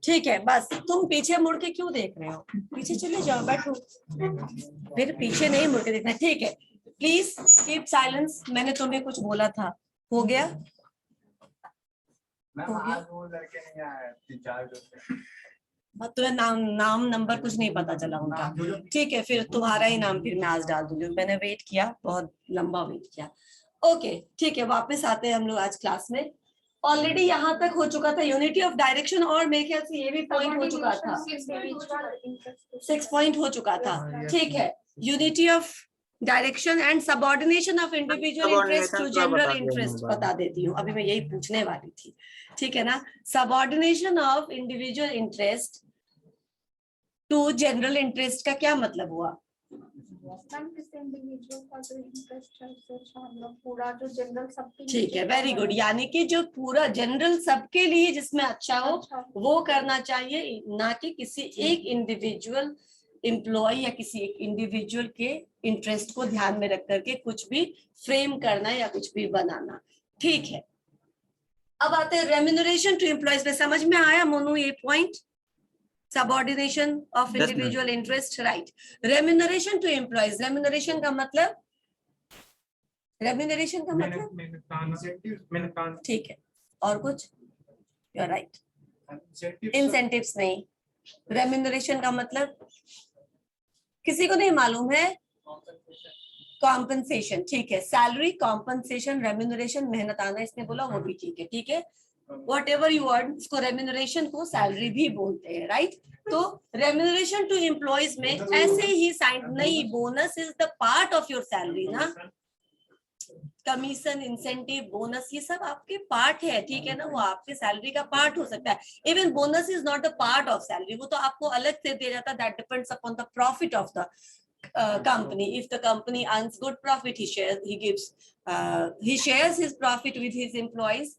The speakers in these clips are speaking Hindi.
ठीक है, बस तुम पीछे मुड़ के क्यों देख रहे हो? पीछे चले जाओ, बैठो। फिर पीछे नहीं मुड़ के देखना, ठीक है। Please keep silence. मैंने तुम्हें कुछ बोला था, हो गया? हो गया? वो लड़के नहीं आए, 3-4 तुम्हें नाम नंबर कुछ नहीं पता चला उनका? ठीक है, फिर तुम्हारा ही नाम फिर मैं आज डाल दूंगी। मैंने वेट किया, बहुत लंबा वेट किया। ओके ठीक है, वापस आते हैं हम लोग आज क्लास में। ऑलरेडी यहाँ तक हो चुका था यूनिटी ऑफ डायरेक्शन, और मेरे ख्याल से ये भी पॉइंट हो चुका था, 6 पॉइंट हो चुका था। ठीक है, unity of direction and subordination of individual interest to general interest बता देती हूँ, अभी मैं यही पूछने वाली थी। ठीक है ना, subordination of individual interest to general interest का क्या मतलब हुआ? पूरा जो जनरल सबके, ठीक है, वेरी गुड। यानी कि जो पूरा जनरल सबके लिए जिसमें अच्छा हो वो करना चाहिए, ना कि किसी एक इंडिविजुअल एम्प्लॉय या किसी एक इंडिविजुअल के इंटरेस्ट को ध्यान में रख करके कुछ भी फ्रेम करना या कुछ भी बनाना। ठीक है, अब आते हैं रेम्यूनरेशन टू एम्प्लॉयज पे। समझ में आया मोनू ये point? Subordination of individual interest, right. Remuneration to employees, remuneration का मतलब, रेम्यूनरेशन का मतलब ठीक है, और कुछ? यू आर राइट, इंसेंटिव्स नहीं। रेम्यूनरेशन का मतलब किसी को नहीं मालूम है? कॉम्पनसेशन, ठीक है। सैलरी, कॉम्पनसेशन, रेम्यूनरेशन, मेहनत आना इसने बोला, वो भी ठीक है। ठीक है, वॉट एवर यू अर्न, इसको रेम्यूनरेशन को सैलरी भी बोलते हैं, राइट। तो रेम्यूनरेशन टू एम्प्लॉयज में ऐसे ही साइन नहीं, bonus is the part of your salary ना, कमीशन, इंसेंटिव, बोनस ये सब आपके पार्ट है, ठीक है ना, वो आपके सैलरी का पार्ट हो सकता है। Even bonus is not the part of salary, वो तो आपको अलग से दिया जाता है, that depends upon the profit of the company. If the company earns good profit, he shares his profit with his employees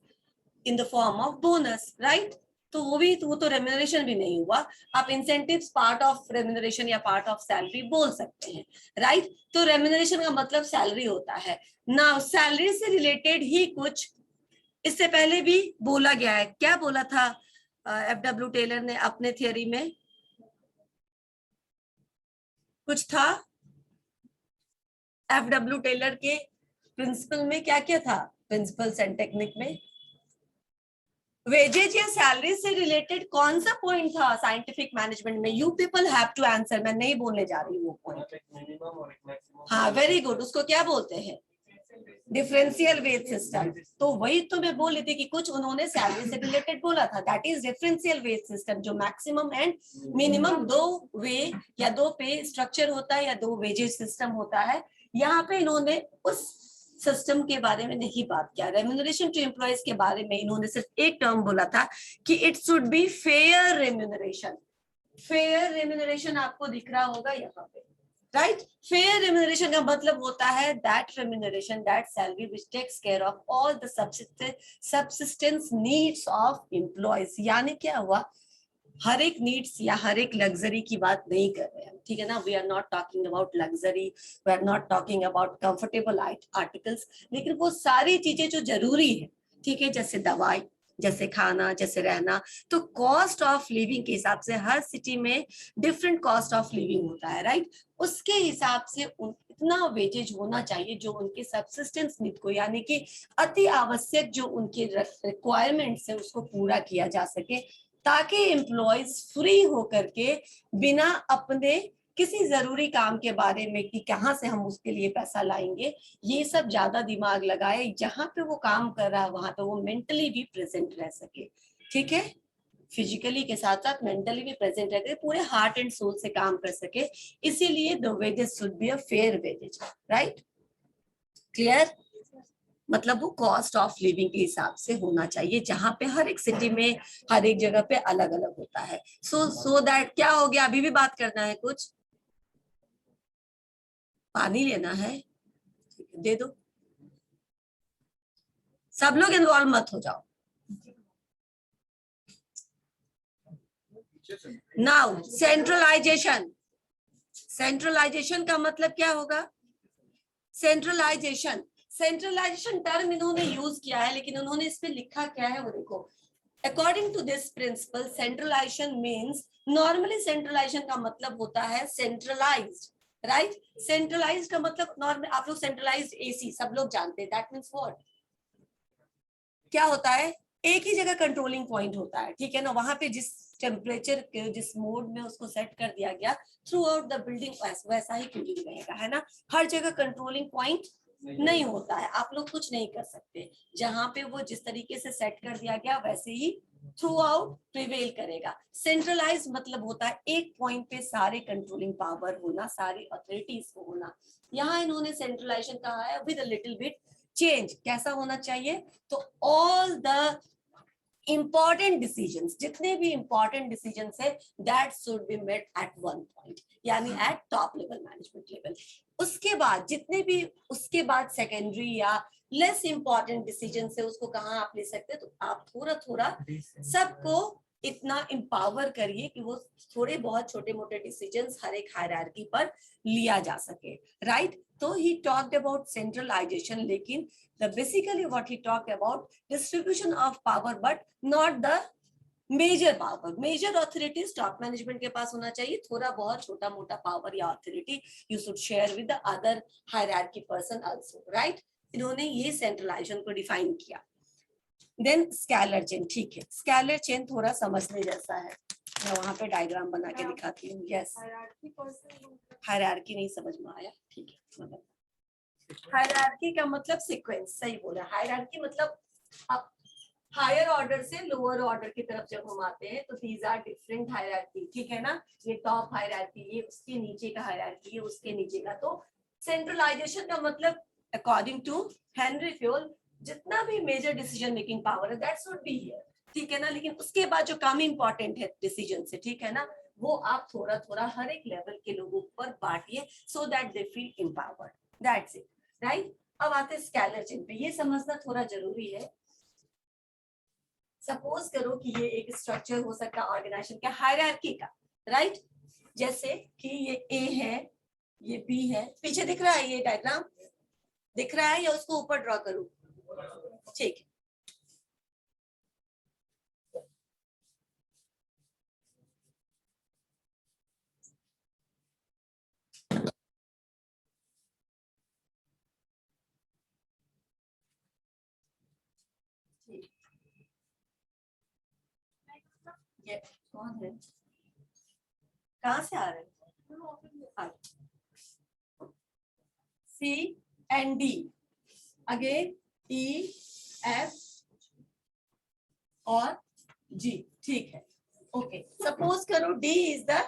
in the form of bonus, right? तो वो तो रेम्यूनरेशन भी नहीं हुआ। आप इंसेंटिव्स पार्ट ऑफ रेम्यूनरेशन या पार्ट ऑफ सैलरी बोल सकते हैं, राइट। तो रेम्यूनरेशन का मतलब सैलरी होता है ना। सैलरी से रिलेटेड ही कुछ इससे पहले भी बोला गया है। क्या बोला था FW टेलर ने अपने थियरी में? कुछ था FW टेलर के प्रिंसिपल में, क्या क्या था प्रिंसिपल्स एंड टेक्निक में? वेजेज या सैलरी से रिलेटेड कौन सा पॉइंट था साइंटिफिक मैनेजमेंट में? You people have to answer, मैं नहीं बोलने जा रही वो पॉइंट। हाँ वेरी गुड, उसको क्या बोलते हैं? Differential wage system. तो वही तो मैं बोल रही थी कि कुछ उन्होंने सैलरी से रिलेटेड बोला था, that is differential wage system, जो मैक्सिमम एंड मिनिमम 2 वे या 2 पे स्ट्रक्चर होता है या 2 वेजेज सिस्टम होता है। यहाँ पे इन्होंने उस सिस्टम के बारे में नहीं बात किया। रेम्यूनरेशन टू एम्प्लॉयज के बारे में इन्होंने सिर्फ एक टर्म बोला था कि it should be fair remuneration. Fair remuneration आपको दिख रहा होगा यहाँ पे, राइट। फेयर रेम्यूनरेशन का मतलब होता है that remuneration, that salary which takes care of all the subsistence needs of employees. यानी क्या हुआ, हर एक नीड्स या हर एक लग्जरी की बात नहीं कर रहे हैं, ठीक है ना। We are not talking about luxury, we are not talking about comfortable articles, लेकिन वो सारी चीजें जो जरूरी है, ठीक है, जैसे दवाई, जैसे खाना, जैसे रहना। तो कॉस्ट ऑफ लिविंग के हिसाब से हर सिटी में डिफरेंट कॉस्ट ऑफ लिविंग होता है, राइट। उसके हिसाब से इतना वेजेज होना चाहिए जो उनके सबसिस्टेंस नीड को, यानी कि अति आवश्यक जो उनके रिक्वायरमेंट्स है उसको पूरा किया जा सके, ताकि एम्प्लॉयज फ्री होकर के बिना अपने किसी जरूरी काम के बारे में कि कहाँ से हम उसके लिए पैसा लाएंगे, ये सब ज्यादा दिमाग लगाए, जहां पे वो काम कर रहा है वहां पे वो मेंटली भी प्रेजेंट रह सके, ठीक है। फिजिकली के साथ साथ मेंटली भी प्रेजेंट रह के पूरे हार्ट एंड सोल से काम कर सके, इसीलिए the wages should be a fair wages, right. Clear? मतलब वो कॉस्ट ऑफ लिविंग के हिसाब से होना चाहिए, जहां पे हर एक सिटी में हर एक जगह पे अलग अलग होता है। सो दैट क्या हो गया, अभी भी बात करना है? कुछ पानी लेना है, दे दो। सब लोग इन्वॉल्व मत हो जाओ। नाउ सेंट्रलाइजेशन, सेंट्रलाइजेशन का मतलब क्या होगा? सेंट्रलाइजेशन, सेंट्रलाइजेशन टर्म इन्होंने यूज किया है, लेकिन उन्होंने इसमें लिखा क्या है वो देखो। According to this principle, centralization means, normally centralization का मतलब होता है centralized, right? Centralized का मतलब नॉर्मल, आप लोग centralized AC सब लोग जानते हैं, that means what? क्या होता है, एक ही जगह कंट्रोलिंग पॉइंट होता है, ठीक है ना, वहां पे जिस टेम्परेचर के जिस मोड में उसको सेट कर दिया गया थ्रू आउट द बिल्डिंग वैसा ही कूलिंग रहेगा, है ना, हर जगह कंट्रोलिंग पॉइंट नहीं होता है, आप लोग कुछ नहीं कर सकते, जहां पे वो जिस तरीके से सेट कर दिया गया वैसे ही थ्रू आउट प्रिवेल करेगा। सेंट्रलाइज मतलब होता है एक पॉइंट पे सारे कंट्रोलिंग पावर होना, सारी अथॉरिटीज को होना। यहाँ इन्होंने सेंट्रलाइजेशन कहा है with a little bit change, कैसा होना चाहिए, तो ऑल द इंपॉर्टेंट डिसीजंस, जितने भी इंपॉर्टेंट डिसीजंस है that should be made at one point, यानी at top level management level. उसके बाद जितने भी उसके बाद सेकेंडरी या लेस इंपॉर्टेंट डिसीजन है उसको कहाँ आप ले सकते हैं, तो आप थोड़ा थोड़ा सबको इतना एम्पावर करिए कि वो थोड़े बहुत छोटे मोटे डिसीजंस हर एक हायरार्की पर लिया जा सके, राइट? तो ही टॉक्ड अबाउट सेंट्रलाइजेशन, लेकिन the basically what he talked about distribution of power but not the major power, major authorities top management के पास होना चाहिए, थोड़ा बहुत छोटा मोटा पावर या authority you should share with the other hierarchy person also, right? इन्होंने ये सेंट्रलाइजेशन को डिफाइन किया। देन स्केलर चेन, ठीक है, स्केलर चेन थोड़ा समझने जैसा है, मैं वहां पे डायग्राम बना के दिखाती हूँ। यस, हायरार्की नहीं समझ में आया, ठीक है, मतलब हायरार्की का मतलब सीक्वेंस, सही बोला, हायरार्की मतलब आप हायर ऑर्डर से लोअर ऑर्डर की तरफ जब हम आते हैं तो दीज आर डिफरेंट हायरार्की, ठीक है ना, ये टॉप हायरार्की, ये उसके नीचे का हायरार्की, ये उसके नीचे का। तो सेंट्रलाइजेशन का मतलब अकॉर्डिंग टू हेनरी फ्योल जितना भी मेजर डिसीजन मेकिंग पावर है दैट शुड बी हियर, ठीक है ना, लेकिन उसके बाद जो काम इंपॉर्टेंट है डिसीजन से, ठीक है ना, वो आप थोड़ा थोड़ा हर एक लेवल के लोगों पर बांटिए so that they feel empowered, that's it, right? अब आते हैं स्केलर चेन पे, ये समझना थोड़ा जरूरी है। सपोज करो कि ये एक स्ट्रक्चर हो सकता है ऑर्गेनाइजेशन का हायरार्की का, राइट? जैसे कि ये ए है, ये बी है, पीछे दिख रहा है, ये डायग्राम दिख रहा है या उसको ऊपर ड्रॉ करूं? ठीक है, ये कौन है, कहाँ से आ रहे हैं? C and D, again E F और जी, ठीक है, ओके। सपोज करो D is the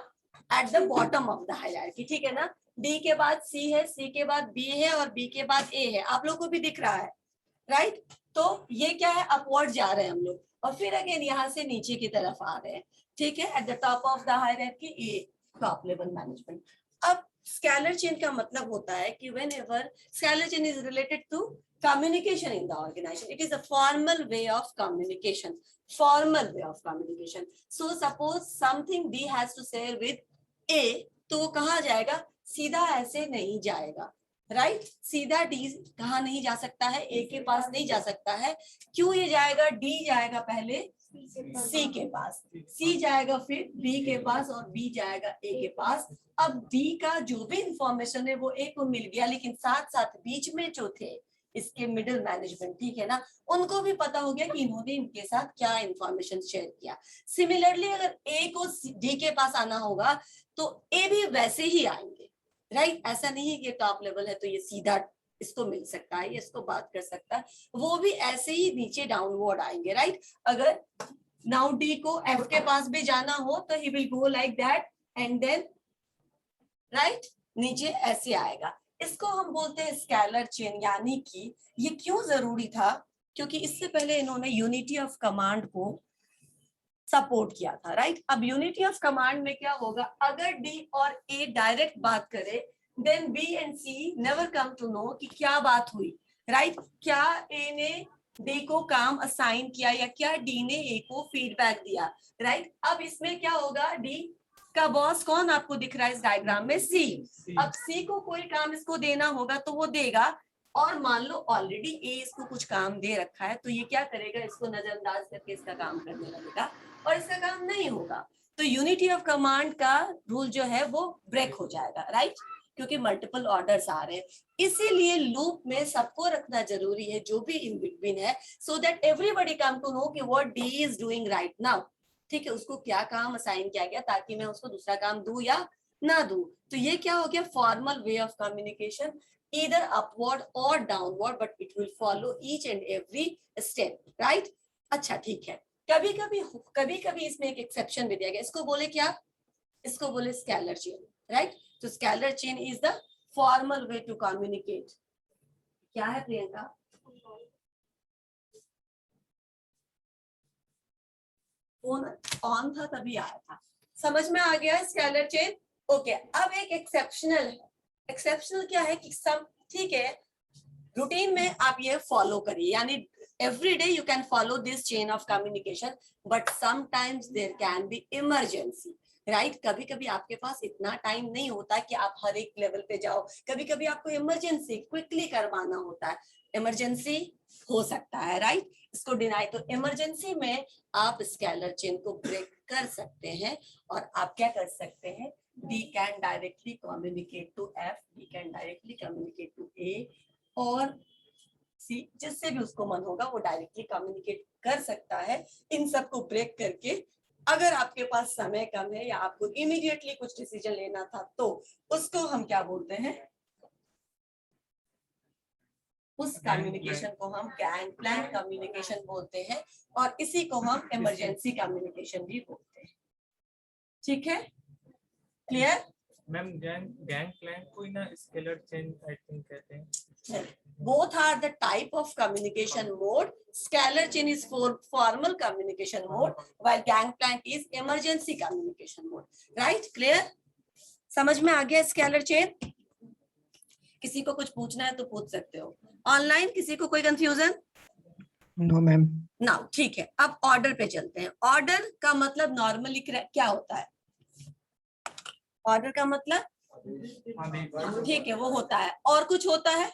at the bottom of the hierarchy, ठीक है ना, डी के बाद सी है, सी के बाद बी है और बी के बाद ए है, आप लोग को भी दिख रहा है, राइट? तो ये क्या है, अपवर्ड जा रहे हैं हम लोग, और फिर अगेन यहाँ से नीचे की तरफ आ रहे हैं, ठीक है, at the top of the hierarchy A top level management. अब स्केलर चेन का मतलब होता है कि whenever scalar chain is related to communication in the organization, it is a formal way of communication, formal way of communication. So suppose something D has to share with A, तो वो कहाँ जाएगा, सीधा ऐसे नहीं जाएगा, राइट? सीधा डी कहाँ नहीं जा सकता है, ए के पास नहीं जा सकता है, क्यों ये जाएगा, डी जाएगा पहले सी के पास, सी जाएगा फिर बी के पास और बी जाएगा ए के पास। अब डी का जो भी इंफॉर्मेशन है वो ए को मिल गया, लेकिन साथ साथ बीच में जो थे इसके मिडिल मैनेजमेंट, ठीक है ना, उनको भी पता हो गया कि इन्होंने इनके साथ क्या इंफॉर्मेशन शेयर किया। सिमिलरली अगर ए को डी के पास आना होगा तो ए भी वैसे ही आएंगे, राइट? ऐसा नहीं है कि टॉप लेवल है तो ये सीधा इसको मिल सकता है, इसको बात कर सकता है, वो भी ऐसे ही नीचे डाउनवर्ड आएंगे, राइट? अगर नाउ डी को एफ के पास भी जाना हो तो he will go like that and then right नीचे ऐसे आएगा। इसको हम बोलते हैं स्केलर चेन, यानी कि ये क्यों जरूरी था, क्योंकि इससे पहले इन्होंने यूनिटी ऑफ कमांड को सपोर्ट किया था, राइट? अब यूनिटी ऑफ कमांड में क्या होगा, अगर डी और ए डायरेक्ट बात करे then B and C never come to know कि क्या बात हुई, राइट? क्या ए ने डी को काम असाइन किया या क्या डी ने ए को फीडबैक दिया, राइट? अब इसमें क्या होगा, डी का बॉस कौन आपको दिख रहा है इस डायग्राम में, सी। अब सी को कोई काम इसको देना होगा तो वो देगा, और मान लो ऑलरेडी ए इसको कुछ काम दे रखा है, तो ये क्या करेगा, इसको नजरअंदाज करके इसका काम करने लगेगा और इसका काम नहीं होगा। तो यूनिटी ऑफ कमांड का रूल जो है वो ब्रेक हो जाएगा, राइट, क्योंकि मल्टीपल ऑर्डर्स आ रहे हैं। इसीलिए लूप में सबको रखना जरूरी है जो भी इन बिटवीन है, so that everybody come to know कि what D is doing right now. ठीक है, उसको क्या काम असाइन किया गया ताकि मैं उसको दूसरा काम दूं या ना दूं। तो ये क्या हो गया, formal way of communication, either upward or downward, but it will follow each and every step, right? अच्छा ठीक है, कभी कभी इसमें एक एक्सेप्शन भी दिया गया, इसको बोले क्या, इसको बोले स्केलर चेन, राइट? तो scalar chain is the formal way to communicate. क्या है प्रियंका? फोन ऑन था तभी आया था, समझ में आ गया स्केलर चेन? ओके, अब एक एक्सेप्शनल है। एक्सेप्शनल क्या है कि सब ठीक है, रूटीन में आप ये फॉलो करिए, यानी every day you can follow this chain of communication, but sometimes there can be emergency, right? कभी कभी आपके पास इतना टाइम नहीं होता कि आप हर एक लेवल पे जाओ, कभी कभी आपको इमरजेंसी क्विकली करवाना होता है, इमरजेंसी हो सकता है, राइट? इसको डिनाई, तो इमरजेंसी में आप स्केलर चेन को ब्रेक कर सकते हैं और आप क्या कर सकते हैं, D can directly communicate to F, D can directly communicate to A और C, जिससे भी उसको मन होगा वो डायरेक्टली कम्युनिकेट कर सकता है। इन सबको ब्रेक करके, अगर आपके पास समय कम है या आपको इमीडिएटली कुछ डिसीजन लेना था, तो उसको हम क्या बोलते हैं, उस कम्युनिकेशन को हम गैंग प्लैंक कम्युनिकेशन बोलते हैं और इसी को हम इमरजेंसी कम्युनिकेशन भी बोलते हैं। ठीक है, क्लियर? मैम गैंग प्लैंक को ही ना स्केलर चेन आई थिंक कहते हैं। Both are the type of communication mode. Scalar chain is for formal communication mode, while gangplank is emergency communication mode. Right? Clear? समझ में आ गया स्केलर चेन? किसी को कुछ पूछना है तो पूछ सकते हो ऑनलाइन, किसी को कोई कंफ्यूजन? No ma'am. नाउ ठीक है, अब ऑर्डर पे चलते हैं। ऑर्डर का मतलब नॉर्मली क्या होता है? ऑर्डर का मतलब ठीक है वो होता है, और कुछ होता है?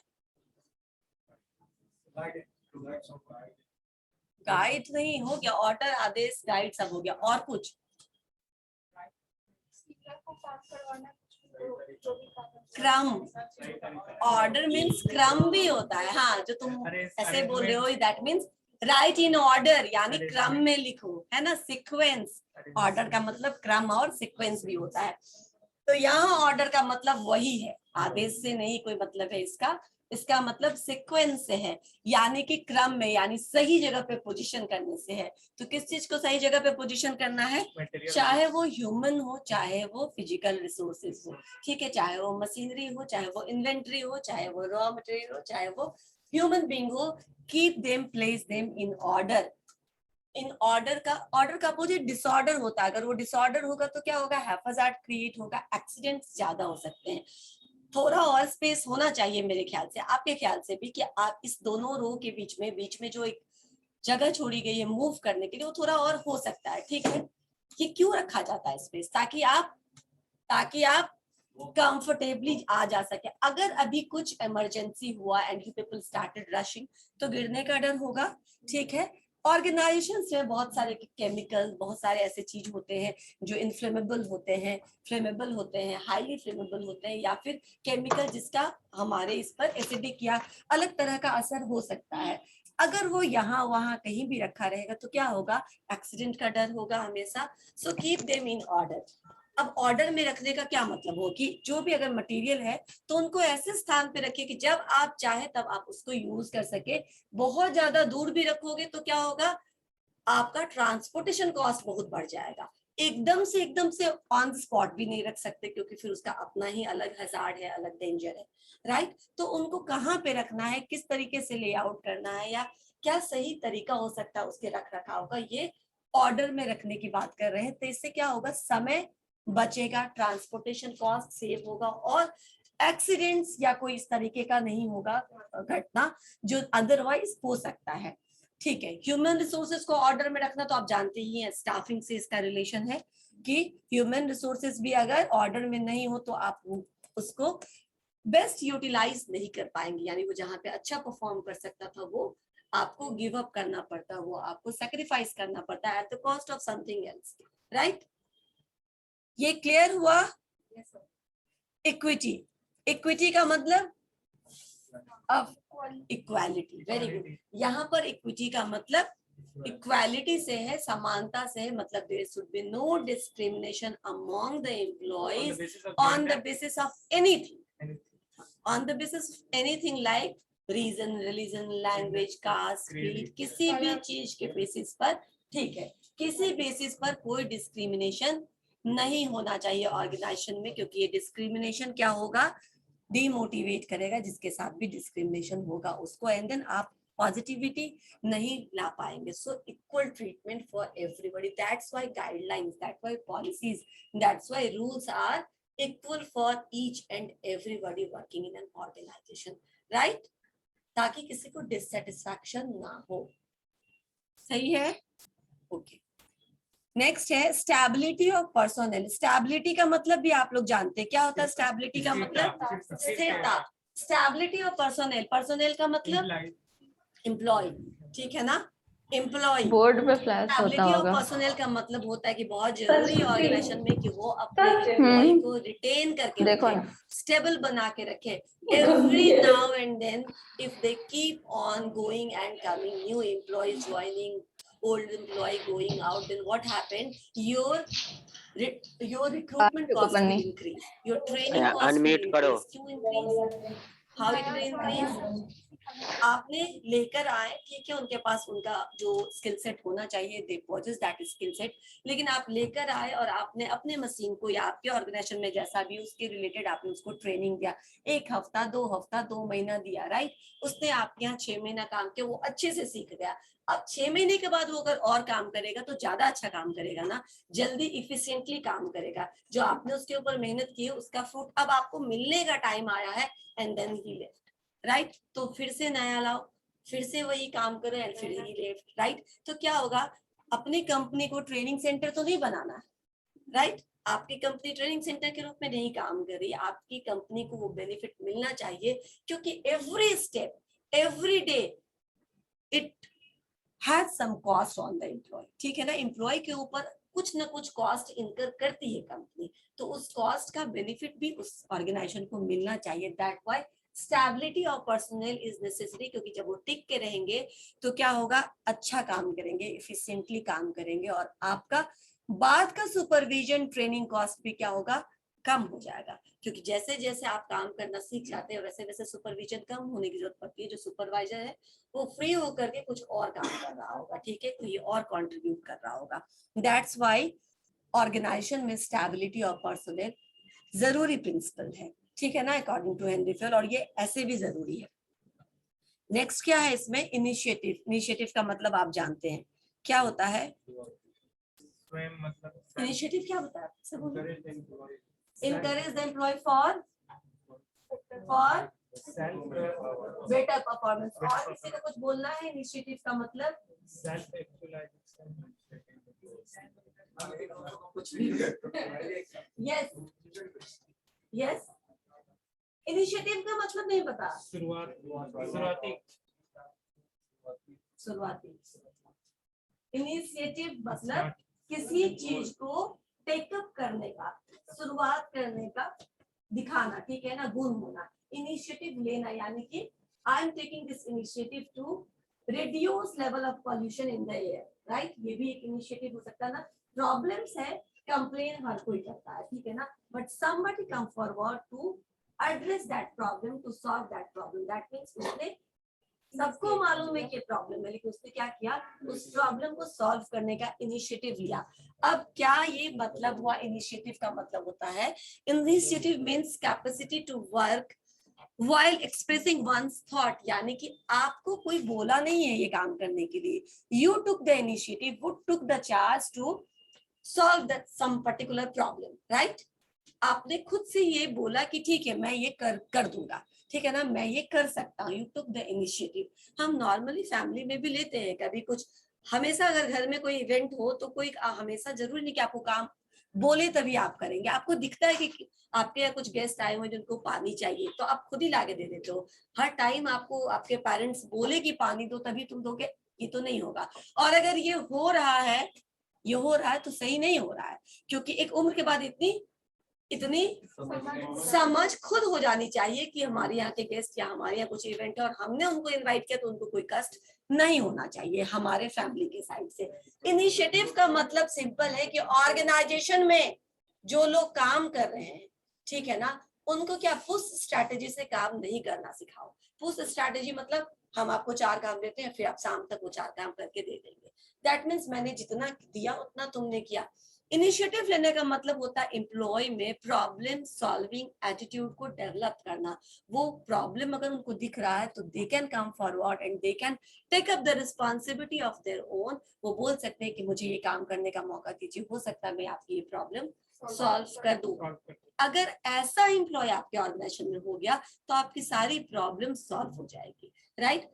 गाइड नहीं, हो गया ऑर्डर, आदेश, गाइड सब हो गया, और कुछ? क्रम, ऑर्डर मीन्स क्रम भी होता है, हाँ जो तुम ऐसे बोल रहे हो that means right in order, यानी क्रम में लिखो, है ना, सीक्वेंस। ऑर्डर का मतलब क्रम और सीक्वेंस भी होता है। तो यहाँ ऑर्डर का मतलब वही है, आदेश से नहीं कोई मतलब है इसका, इसका मतलब सीक्वेंस से है, यानी कि क्रम में, यानी सही जगह पे पोजीशन करने से है। तो किस चीज को सही जगह पे पोजीशन करना है? चाहे वो ह्यूमन हो, चाहे वो फिजिकल रिसोर्सेज हो, ठीक है, चाहे वो मशीनरी हो, चाहे वो इन्वेंट्री हो, चाहे वो रॉ मटेरियल हो, चाहे वो ह्यूमन बीइंग हो, keep them, place them in order. In order का अपोजिट डिसऑर्डर होता है, अगर वो डिसऑर्डर होगा तो क्या होगा, हैफाजार्ड क्रिएट होगा, एक्सीडेंट्स ज्यादा हो सकते हैं। थोड़ा और स्पेस होना चाहिए मेरे ख्याल से, आपके ख्याल से भी, कि आप इस दोनों रो के बीच में जो एक जगह छोड़ी गई है मूव करने के लिए, वो थोड़ा और हो सकता है, ठीक है? ये क्यों रखा जाता है स्पेस? ताकि आप कंफर्टेबली आ जा सके। अगर अभी कुछ इमरजेंसी हुआ and you people started rushing, तो गिरने का डर होगा, ठीक है? ऑर्गेनाइजेशंस में बहुत सारे केमिकल, बहुत सारे ऐसे चीज होते हैं जो इनफ्लेमेबल होते हैं, फ्लेमेबल होते हैं, हाईली फ्लेमेबल होते हैं, या फिर केमिकल जिसका हमारे इस पर एसिडिक या अलग तरह का असर हो सकता है। अगर वो यहाँ वहां कहीं भी रखा रहेगा तो क्या होगा, एक्सीडेंट का डर होगा हमेशा। So keep them in order. अब ऑर्डर में रखने का क्या मतलब हो कि जो भी अगर मटेरियल है तो उनको ऐसे स्थान पे रखिए कि जब आप चाहे तब आप उसको यूज कर सके। बहुत ज्यादा दूर भी रखोगे तो क्या होगा, आपका ट्रांसपोर्टेशन कॉस्ट बहुत बढ़ जाएगा। एकदम से ऑन द स्पॉट भी नहीं रख सकते, क्योंकि फिर उसका अपना ही अलग हजार्ड है, अलग डेंजर है, राइट? तो उनको कहाँ पे रखना है, किस तरीके से लेआउट करना है, या क्या सही तरीका हो सकता है उसके रख रखाव का, ये ऑर्डर में रखने की बात कर रहे हैं। तो इससे क्या होगा, समय बचेगा, ट्रांसपोर्टेशन कॉस्ट सेव होगा, और एक्सीडेंट्स या कोई इस तरीके का नहीं होगा घटना जो अदरवाइज हो सकता है, ठीक है? ह्यूमन रिसोर्सेज को ऑर्डर में रखना तो आप जानते ही हैं, स्टाफिंग से इसका रिलेशन है कि ह्यूमन रिसोर्सेज भी अगर ऑर्डर में नहीं हो तो आप उसको बेस्ट यूटिलाइज नहीं कर पाएंगे, यानी वो जहां पे अच्छा परफॉर्म कर सकता था वो आपको गिव अप करना पड़ता, वो आपको सेक्रीफाइस करना पड़ता है at the cost of something else, right? ये क्लियर हुआ? इक्विटी, इक्विटी का मतलब इक्वालिटी, वेरी गुड। यहाँ पर इक्विटी का मतलब इक्वालिटी से है, समानता से है, मतलब there should be no discrimination among the employees on the basis of anything, on the basis of anything like region, religion, language, caste, creed, किसी भी चीज के बेसिस पर, ठीक है, किसी बेसिस पर कोई डिस्क्रिमिनेशन नहीं होना चाहिए ऑर्गेनाइजेशन में, क्योंकि ये डिस्क्रिमिनेशन क्या होगा, डिमोटिवेट करेगा, जिसके साथ भी डिस्क्रिमिनेशन होगा उसको, एंड देन आप पॉजिटिविटी नहीं ला पाएंगे। So equal treatment for everybody, that's why guidelines, that's why policies, that's why rules are equal for each and everybody working in an organisation, right? ताकि किसी को डिससेटिस्फैक्शन ना हो। सही है? ओके। नेक्स्ट है स्टेबिलिटी ऑफ पर्सोनेल। स्टेबिलिटी का मतलब भी आप लोग जानते हैं, क्या होता है स्टेबिलिटी का मतलब? स्थिरता। स्टेबिलिटी ऑफ पर्सोनेल, पर्सोनेल का मतलब एम्प्लॉय, ठीक है ना, एम्प्लॉय। बोर्ड पे फ्लैश होता स्टेबिलिटी ऑफ होगा। पर्सोनेल का मतलब होता है कि बहुत जरूरी ऑर्गेनाइजेशन में कि वो अपने एम्प्लॉय को रिटेन करके देखो रखे, ना। स्टेबल बना के रखे। Every now and then if they keep on going and coming, new employees joining, old employee going out, then what happened? Your recruitment cost will increase, your training cost will unmute करो। increase. क्यों increase? How it will increase? आपने लेकर आए, ठीक है, उनके पास उनका जो स्किल सेट होना चाहिए, they possess that skill set, लेकिन आप लेकर आए और आपने अपने मशीन को या आपके ऑर्गेनाइजेशन में जैसा भी उसके रिलेटेड आपने उसको ट्रेनिंग दिया, 1 हफ्ता 2 हफ्ता 2 महीना दिया, राइट? उसने आपके यहाँ 6 महीना काम किया, वो अच्छे से सीख गया। अब 6 महीने के बाद वो अगर और काम करेगा तो ज्यादा अच्छा काम करेगा ना, जल्दी इफिशिएंटली काम करेगा। जो आपने उसके ऊपर मेहनत की है उसका फ्रूट अब आपको मिलने का टाइम आया है, and then he left, right? तो फिर से नया लाओ, फिर से वही काम करो, एंड फिर ही लेफ्ट, राइट? तो क्या होगा, अपनी कंपनी को ट्रेनिंग सेंटर तो नहीं बनाना है, राइट? आपकी कंपनी ट्रेनिंग सेंटर के रूप में नहीं काम कर रही, आपकी कंपनी को वो बेनिफिट मिलना चाहिए, क्योंकि every step, every day it has some cost on the employee, ठीक है ना? एम्प्लॉय के ऊपर कुछ ना कुछ कॉस्ट इनकर करती है कंपनी, तो उस कॉस्ट का बेनिफिट भी उस ऑर्गेनाइजेशन को मिलना चाहिए। That why stability of personnel is necessary, क्योंकि जब वो टिक के रहेंगे तो क्या होगा, अच्छा काम करेंगे, इफिशिएंटली काम करेंगे, और आपका बाद का सुपरविजन ट्रेनिंग कॉस्ट भी क्या होगा, कम हो जाएगा, क्योंकि जैसे जैसे आप काम करना सीख जाते हैं वैसे वैसे सुपरविजन कम होने की जरूरत पड़ती है। जो सुपरवाइजर है वो फ्री होकर के कुछ और काम कर रहा होगा, ठीक है, तो ये और कंट्रीब्यूट कर रहा होगा। दैट्स व्हाई ऑर्गेनाइजेशन में स्टेबिलिटी ऑफ पर्सोनेल जरूरी प्रिंसिपल है, ठीक है ना, अकॉर्डिंग टू हेनरी फेल, और ये ऐसे भी जरूरी है। नेक्स्ट क्या है इसमें, इनिशिएटिव। इनिशिएटिव का मतलब आप जानते हैं क्या होता है, स्वयं मतलब इनिशिएटिव क्या होता है? encourage the employee for better performance। और किसी को कुछ बोलना है इनिशिएटिव का मतलब? Self actualisation. Yes yes, initiative का मतलब नहीं पता? शुरुआती। इनिशिएटिव मतलब किसी चीज को टेकअप करने का, शुरुआत करने का दिखाना, ठीक है ना, गुण होना। इनिशिएटिव लेना, यानी कि I am taking this initiative to reduce level of pollution in the air, right? ये भी एक इनिशिएटिव हो सकता है ना। प्रॉब्लम्स है, कंप्लेन हर कोई करता है, ठीक है ना, but somebody come forward to address that problem, to solve that problem, that means उसने, सबको मालूम है कि प्रॉब्लम है, लेकिन उसने क्या किया, उस प्रॉब्लम को सॉल्व करने का इनिशिएटिव लिया। अब क्या ये मतलब हुआ, इनिशिएटिव का मतलब होता है, initiative means capacity to work while expressing one's thought, यानी कि आपको कोई बोला नहीं है ये काम करने के लिए, you took the initiative, you took the charge to solve that some particular problem, right? आपने खुद से ये बोला कि ठीक है मैं ये कर दूंगा, ठीक है ना, मैं ये कर सकता हूँ, यू टुक द इनिशिएटिव। हम नॉर्मली फैमिली में भी लेते हैं कभी कुछ, हमेशा अगर घर में कोई इवेंट हो तो कोई हमेशा जरूरी नहीं कि आपको काम बोले तभी आप करेंगे। आपको दिखता है कि आपके यहाँ कुछ गेस्ट आए हुए जिनको पानी चाहिए, तो आप खुद ही लाके दे देते हो। हर टाइम आपको आपके पेरेंट्स बोले कि पानी दो तभी तुम दोगे, ये तो नहीं होगा। और अगर ये हो रहा है, ये हो रहा है तो सही नहीं हो रहा है, क्योंकि एक उम्र के बाद इतनी समझ खुद हो जानी चाहिए कि हमारे यहाँ के गेस्ट या हमारे यहाँ कुछ इवेंट है और हमने उनको इनवाइट किया तो उनको कोई कष्ट नहीं होना चाहिए हमारे फैमिली के साइड से। इनिशिएटिव का मतलब सिंपल है कि ऑर्गेनाइजेशन में जो लोग काम कर रहे हैं, ठीक है ना, उनको क्या पुश स्ट्रैटेजी से काम नहीं करना सिखाओ। पुश स्ट्रैटेजी मतलब हम आपको 4 काम देते हैं, फिर आप शाम तक वो 4 काम करके दे देंगे। दैट मीन्स मैंने जितना दिया उतना तुमने किया। इनिशिएटिव लेने का मतलब होता है एम्प्लॉय में प्रॉब्लम सॉल्विंग एटीट्यूड को डेवलप करना। वो प्रॉब्लम अगर उनको दिख रहा है तो they can come forward and they can take up the responsibility of their own. वो बोल सकते हैं कि मुझे ये काम करने का मौका दीजिए, हो सकता है मैं आपकी ये प्रॉब्लम सॉल्व कर दूं। अगर ऐसा एम्प्लॉय आपके ऑर्गेनाइजेशन में हो गया तो आपकी सारी प्रॉब्लम सॉल्व हो जाएगी, राइट।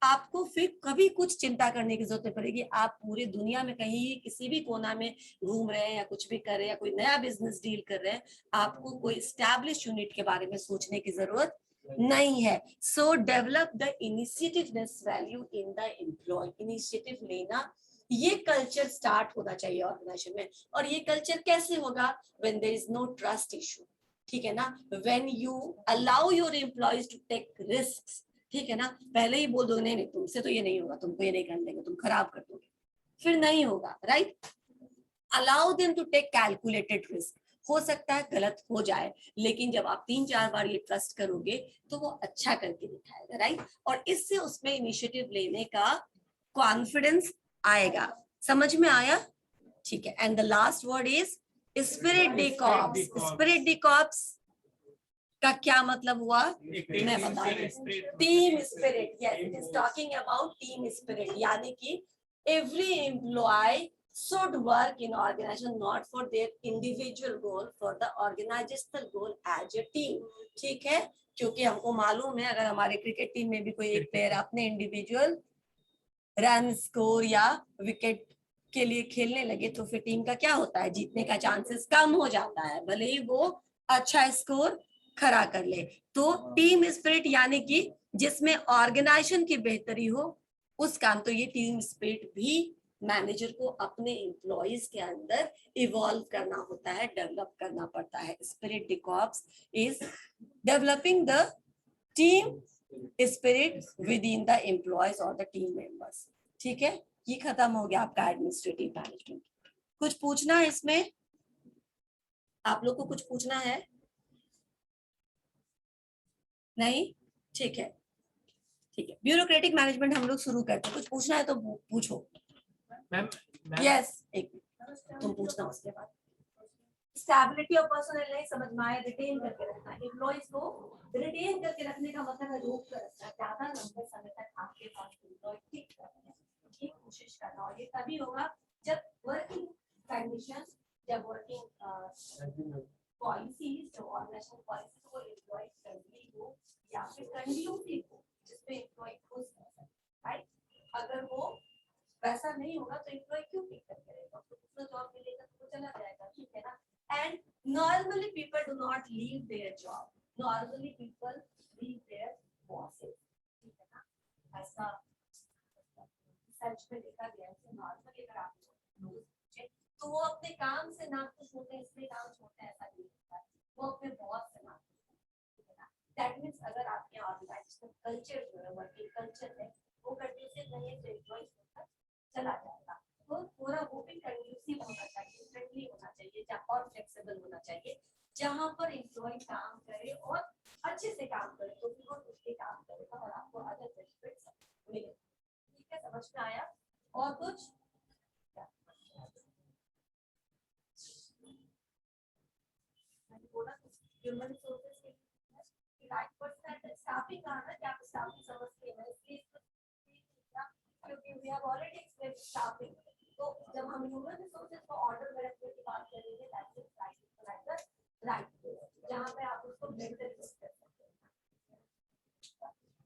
आपको फिर कभी कुछ चिंता करने की जरूरत नहीं पड़ेगी। आप पूरे दुनिया में कहीं किसी भी कोना में घूम रहे हैं या कुछ भी कर रहे हैं या कोई नया बिजनेस डील कर रहे हैं, आपको कोई एस्टैब्लिश यूनिट के बारे में सोचने की जरूरत नहीं है। So develop the initiativeness value in the employ. Initiative लेना, ये कल्चर स्टार्ट होना चाहिए ऑर्गेनाइजेशन में। और ये कल्चर कैसे होगा? When there is no trust issue, ठीक है ना, when you allow your employees to take risks, ठीक है ना। पहले ही बोल दो नहीं नहीं तुमसे तो ये नहीं होगा, तुमको ये नहीं कर देंगे, तुम खराब कर दोगे, फिर नहीं होगा, right. Allow them to take calculated risk. हो सकता है गलत हो जाए, लेकिन जब आप 3-4 बार ये ट्रस्ट करोगे तो वो अच्छा करके दिखाएगा, राइट। और इससे उसमें इनिशिएटिव लेने का कॉन्फिडेंस आएगा। समझ में आया? ठीक है। And the last word is spirit de corps. Spirit de corps का क्या मतलब हुआ मैं बता रही हूँ। Team spirit, yes, it is talking about team spirit, यानी कि every employee should work in organization not for their individual goal, for the organizational goal as a team, ठीक है। क्योंकि हमको मालूम है अगर हमारे क्रिकेट टीम में भी कोई एक प्लेयर अपने इंडिविजुअल रन स्कोर या विकेट के लिए खेलने लगे तो फिर टीम का क्या होता है, जीतने का चांसेस कम हो जाता है, भले ही वो अच्छा स्कोर खड़ा कर ले। तो टीम स्पिरिट यानी कि जिसमें ऑर्गेनाइजेशन की बेहतरी हो उस काम, तो ये टीम स्पिरिट भी मैनेजर को अपने एम्प्लॉइज के अंदर इवॉल्व करना होता है, डेवलप करना पड़ता है। Spirit de corps is developing the team spirit with in the employees और द टीम मेंबर्स, ठीक है। ये खत्म हो गया आपका एडमिनिस्ट्रेटिव मैनेजमेंट। कुछ पूछना है इसमें? आप लोग को कुछ पूछना है? नहीं? ठीक है, ठीक है। ब्यूरोक्रेटिक मैनेजमेंट हम लोग शुरू करते हैं। कुछ पूछना है तो पूछो। मैम यस, एक तुम पूछना उसके बाद। स्टेबिलिटी ऑफ पर्सनल नहीं समझ में आया, रिटेन करके रखना। एम्प्लॉइज को रिटेन करके रखने का मतलब है रोक कर रखना, ज्यादा लंबे समय तक आपके पास एम्प्लॉय ठीक करना की कोशिश करना। और ये तभी होगा जब वर्किंग कंडीशन, जब वर्किंग पॉलिसीज, जो ऑर्गेनाइजेशन पॉलिसी को एम्प्लॉय फ्रेंडली हो या फिर कंड्यूसिव हो, जिसपे एम्प्लॉय खुश रह सके, राइट। अगर वो वैसा नहीं होगा तो एम्प्लॉय क्यों पिक करके रहेगा, तो दूसरा जॉब मिलेगा तो वो चला जाएगा, ठीक है ना। And normally people do not leave their job, normally people leave their bosses, ठीक है ना। ऐसा सर्च में देखा गया है। नॉर्मली अगर आप लोग पूछे तो वो अपने काम से ना खुश होते हैं इसलिए काम छोड़ते हैं, ऐसा नहीं होता है। वो अपने बॉस से ना खुश होते हैं, ठीक है ना। दैट मींस अगर आपके ऑर्गेनाइजेशनल कल्चर जो है, वर्किंग कल्चर है, वो कंडीशन नहीं है तो एम्प्लॉय चला जाएगा। तो पूरा वो भी कंड्यूसिव होना चाहिए, फ्रेंडली होना चाहिए, और फ्लेक्सिबल होना चाहिए, जहां पर एम्प्लॉय काम करे और अच्छे से काम करे तो फिर वो उसके काम करेगा और आपको अदर बेनिफिट्स मिलेंगे, ठीक है। समझ में आया? और कुछ? मैंने बोला ह्यूमन रिसोर्सेज के राइट पर्सन स्टाफिंग का ना, क्या आप स्टाफिंग समझते हैं इसलिए, क्योंकि we have already explained staffing. तो जब हम ह्यूमन रिसोर्सेज को ऑर्डर में रखने की बात करेंगे, दैट इज राइट, जहां पे आप उसको बेहतर कर सकते हैं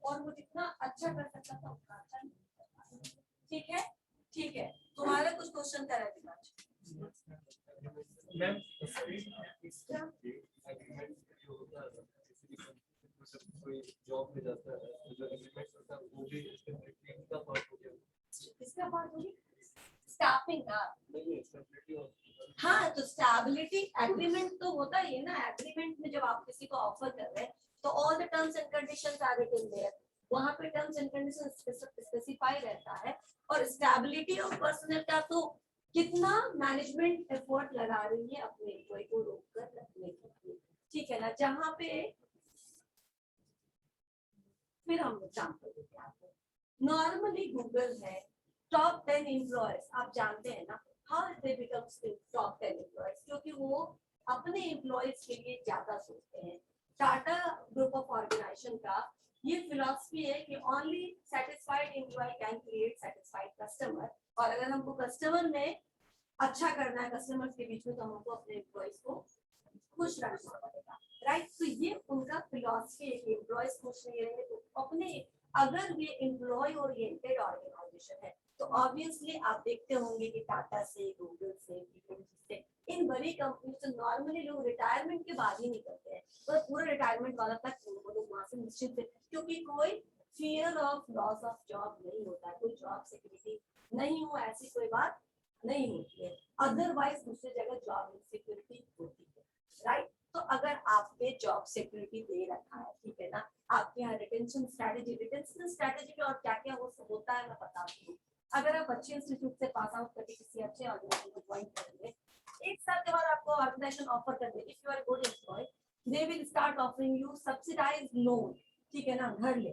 और वो जितना अच्छा कर सकता था उतना अच्छा नहीं कर पाया, ठीक है। ठीक है, तुम्हारा कुछ क्वेश्चन था रविराज? मैम कोई जॉब में जाता है तो जो एग्रीमेंट होता है वो भी टीम का पार्ट हो गया। किसका बात होगी? स्टाफिंग का। नहीं स्टेबिलिटी और हाँ, तो स्टेबिलिटी एग्रीमेंट तो होता ही है ना। एग्रीमेंट में जब आप किसी को ऑफर कर रहे हैं तो all the terms and conditions are written there, वहां पे टर्म्स एंड कंडीशंस स्पेसिफाई रहता है। और स्टेबिलिटी ऑफ पर्सनल का तो कितना मैनेजमेंट एफर्ट लगा रही है अपने एम्प्लॉय को रोक कर रखने के लिए, ठीक है ना। जहां पे फिर हम एग्जांपल देते हैं आपको। नॉर्मली गूगल है टॉप 10 एम्प्लॉयज, आप जानते हैं ना how they become top 10 employees, क्योंकि वो अपने एम्प्लॉयज के लिए ज्यादा सोचते हैं। टाटा ग्रुप ऑफ ऑर्गेनाइजेशन का ये फिलॉसफी है कि only satisfied employee can create satisfied customer. और अगर हमको कस्टमर में अच्छा करना है, कस्टमर के बीच में, तो हमको अपने एम्प्लॉयज को खुश रखना पड़ेगा, राइट। तो ये उनका फिलॉसफी है कि एम्प्लॉयज खुश नहीं रहेंगे तो अपने, अगर ये एम्प्लॉय ओरिएंटेड ऑर्गेनाइजेशन है तो ऑब्वियसली आप देखते होंगे कि टाटा से, गूगल से, से, इन बड़ी कंपनी से नॉर्मली लोग रिटायरमेंट के बाद ही निकलते हैं, तो पूरा रिटायरमेंट वाला तक वो लोग वहां से निश्चित है, क्योंकि कोई fear of loss of job नहीं होता है, कोई जॉब सिक्योरिटी नहीं हो, ऐसी कोई बात नहीं होती है। अदरवाइज दूसरी जगह जॉब इनसिक्योरिटी होती है, राइट। तो अगर आपने जॉब सिक्योरिटी दे रखा है, ठीक है ना, आपके यहाँ रिटेंशन स्ट्रेटेजी में और क्या क्या होता है मैं बताती हूँ। अगर आप अच्छे इंस्टीट्यूट से पास आउट करके किसी अच्छे ऑर्गेनाइजेशन को ज्वाइन करेंगे, एक साल के बाद आपको ऑर्गेनाइजेशन ऑफर कर देगी, if you are good employee they will start offering you subsidised loan, ठीक है ना, घर ले।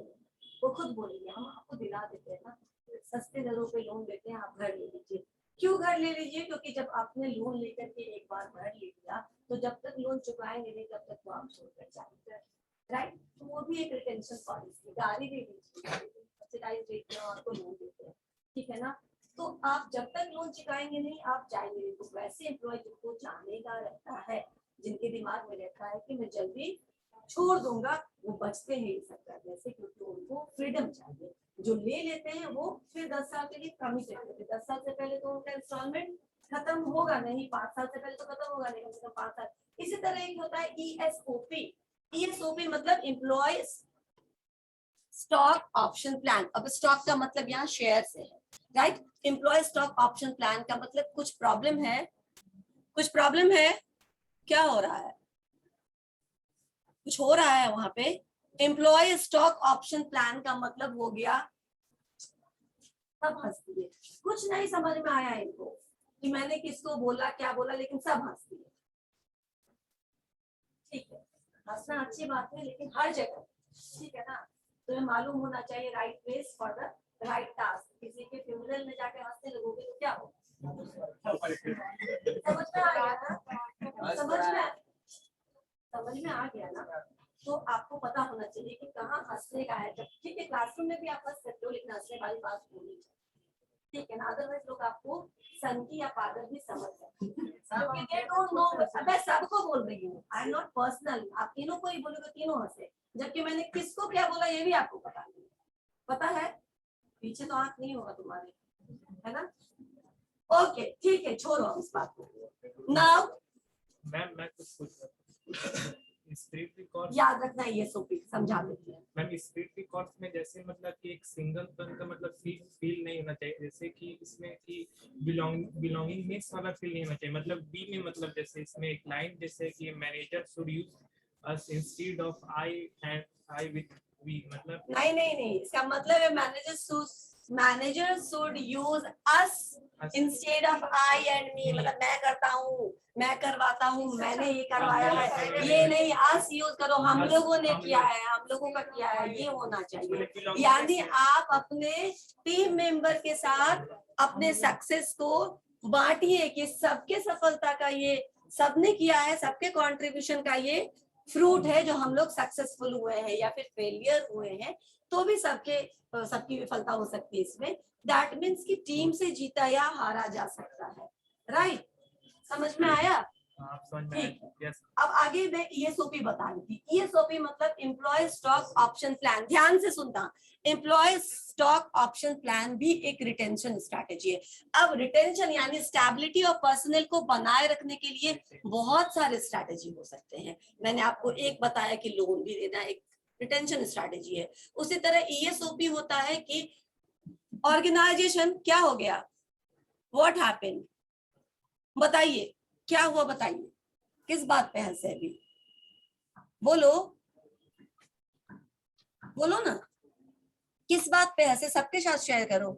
वो खुद बोलेंगे हम आपको दिला देते हैं ना, सस्ते दरों पे लोन देते हैं, आप घर ले लीजिए। क्यों घर ले लीजिए? क्योंकि जब आपने लोन लेकर के एक बार घर ले लिया तो जब तक लोन चुकाएंगे नहीं तब तक वो आप छोड़कर जाएंगे, राइट। तो वो भी एक रिटेंशन पॉलिसी, गाड़ी ले लीजिए सब्सिडाइज्ड रेट में आपको लोन देते हैं, ठीक है ना। तो आप जब तक लोन चुकाएंगे नहीं आप जाएंगे नहीं। तो वैसे एम्प्लॉय जिनको जाने का रहता है, जिनके दिमाग में रहता है कि मैं जल्दी छोड़ दूंगा, वो बचते हैं ये सब करने से, क्योंकि उनको फ्रीडम चाहिए। जो ले लेते हैं वो फिर 10 साल के लिए कमिटेड होते हैं। 10 साल से पहले तो उनका इंस्टॉलमेंट खत्म होगा नहीं, 5 साल से पहले तो खत्म होगा नहीं, कम से कम 5 साल। इसी तरह एक होता है ESOP। ESOP मतलब एम्प्लॉय स्टॉक ऑप्शन प्लान। अब स्टॉक का मतलब यहाँ शेयर से है, right. Employee stock option plan का मतलब कुछ प्रॉब्लम है, कुछ प्रॉब्लम है, क्या हो रहा है, कुछ हो रहा है वहां पे। एम्प्लॉय स्टॉक ऑप्शन प्लान का मतलब हो गया, सब हंसती है, कुछ नहीं समझ में आया इनको कि मैंने किसको बोला क्या बोला, लेकिन सब हंसती है, ठीक है। हंसना अच्छी बात है लेकिन हर जगह, ठीक है ना। तुम्हें मालूम होना चाहिए right place for the right task. किसी के फ्यूनरल में जाके हंसने लगोगे तो क्या होगा? समझ में आ गया ना? समझ में आ गया ना? तो आपको पता होना चाहिए कि कहाँ हंसने का है। जब ठीक है क्लासरूम में भी आप हंस सकते हो, लेकिन हंसने वाली बात होनी चाहिए, ठीक है ना। अदरवाइज लोग आपको सनकी या पागल भी समझ सकते हैं, क्योंकि दे डोंट नो। मैं सबको बोल रही हूँ, आई एम नॉट पर्सनल। आप तीनों को ही बोलोगे, तीनों हंसे, जबकि मैंने किसको क्या बोला ये भी आपको पता नहीं। पता है, पीछे तो आंख नहीं होगा तुम्हारे, है ना। ओके ठीक है, छोड़ो हम इस बात को। नाउ मैम मैं कुछ पूछ रहा था, स्पिरिट रिकॉर्ड याद रखना, ये सोपी समझा देती है। मैम। स्पिरिट रिकॉर्ड्स में जैसे मतलब कि एक सिंगल पन का मतलब फील नहीं होना चाहिए, जैसे कि इसमें कि बिलोंगिंगनेस वाला फील नहीं होना चाहिए। मतलब बी में मतलब जैसे इसमें एक लाइन जैसे कि manager should use us instead of I and I with we, मतलब नहीं, इसका मतलब है manager should use us instead of I and me. मतलब मैं करता हूँ, मैं करवाता हूँ, मैंने ये करवाया है, ये नहीं अस यूज करो, हम लोगों ने किया है, हम लोगों का किया है, ये होना चाहिए। यानी आप अपने टीम मेंबर के साथ अपने सक्सेस को बांटिए कि सबके सफलता का ये सबने किया है, सबके कंट्रीब्यूशन का ये फ्रूट है जो हम लोग सक्सेसफुल हुए हैं या फिर फेलियर हुए हैं, तो भी सबकी विफलता हो सकती है इसमें। दैट मीन्स कि टीम से जीता या हारा जा सकता है, राइट। समझ में आया? आप समझ में ठीक है। आया? यस अब आगे मैं ईएसओपी बता रही थी। ईएसओपी मतलब एम्प्लॉय स्टॉक ऑप्शन प्लान। ध्यान से सुनना, एम्प्लॉय स्टॉक ऑप्शन प्लान भी एक रिटेंशन स्ट्रैटेजी है। अब रिटेंशन यानी स्टेबिलिटी ऑफ पर्सनल को बनाए रखने के लिए बहुत सारे स्ट्रैटेजी हो सकते हैं। मैंने आपको एक बताया कि लोन भी देना एक रिटेंशन स्ट्रैटेजी है। उसी तरह ईएसओपी होता है कि ऑर्गेनाइजेशन क्या हो गया, व्हाट हैपेंड, बताइए क्या हुआ, बताइए किस बात पे हंसे अभी, बोलो बोलो ना, किस बात पे हंसे, सबके साथ शेयर करो।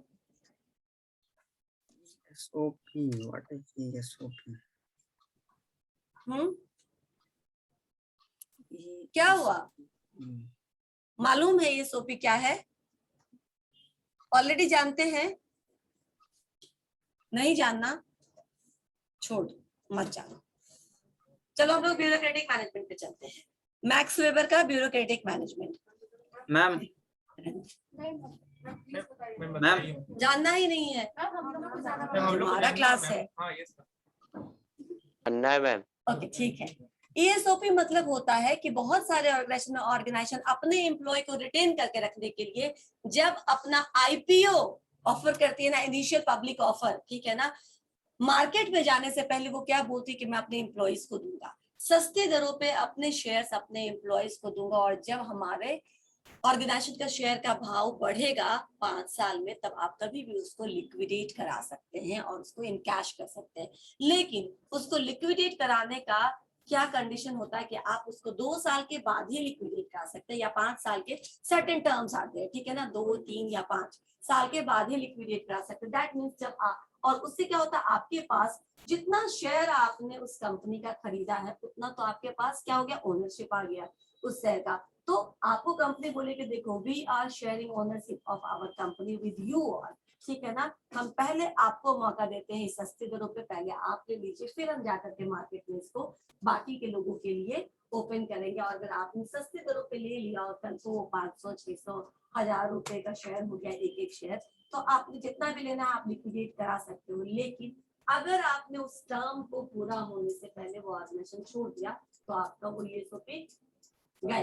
SOP, what is the SOP? क्या हुआ, मालूम है ये सोपी क्या है, ऑलरेडी जानते हैं, नहीं जानना छोड़ दो, मत जानो। चलो हम लोग ब्यूरोक्रेटिक मैनेजमेंट पे चलते हैं। मैक्स वेबर का ब्यूरोक्रेटिक मैनेजमेंट मैम मैं मैम बताइए जानना ही नहीं है, हम लोग को ज्यादा मैम, हम लोग को हमारा जानना क्लास मैम। है। हाँ यस अन्ना है मैम। ओके ठीक है। ईएसओपी मतलब होता है कि बहुत सारे ऑर्गेनाइजेशन अपने एम्प्लॉय को रिटेन करके रखने के लिए जब अपना आईपीओ ऑफर करती है ना, इनिशियल पब्लिक ऑफर, ठीक है ना, मार्केट में जाने से पहले वो क्या बोलती है कि मैं अपने एम्प्लॉयज को दूंगा सस्ते दरों पे अपने शेयर्स अपने एम्प्लॉयज को दूंगा, और जब हमारे ऑर्गेनाइजेशन का शेयर का भाव बढ़ेगा 5 साल में, तब आप कभी भी उसको लिक्विडेट करा सकते हैं और उसको इन कैश कर सकते हैं। लेकिन उसको लिक्विडेट कराने का क्या कंडीशन होता है कि आप उसको 2 साल के बाद ही लिक्विडेट करा सकते हैं, या 5 साल के सर्टेन टर्म्स आते हैं, ठीक है ना, 2, 3 या 5 साल के बाद ही लिक्विडेट करा सकते हैं। दैट मीन्स जब आप, और उससे क्या होता है, आपके पास जितना शेयर आपने उस कंपनी का खरीदा है उतना तो आपके पास क्या हो गया, ओनरशिप आ गया उस शेयर का। तो आपको कंपनी बोले कि देखो we are sharing ownership of our company with you all, ठीक है ना, हम पहले आपको मौका देते हैं सस्ते दरों पे, पहले आप ले लीजिए, फिर हम जाकर के मार्केट में इसको बाकी के लोगों के लिए ओपन करेंगे। और अगर आपने सस्ते दरों पे ले लिया और कल को 500, 600, 1000 रुपए का शेयर हो गया एक एक शेयर, तो आपने जितना भी लेना है आप लिक्विडेट करा सकते हो। लेकिन अगर आपने उस टर्म को पूरा होने से पहले वो ऑर्गेनाइजेशन छोड़ दिया तो आपका वो ईएसओपी गया,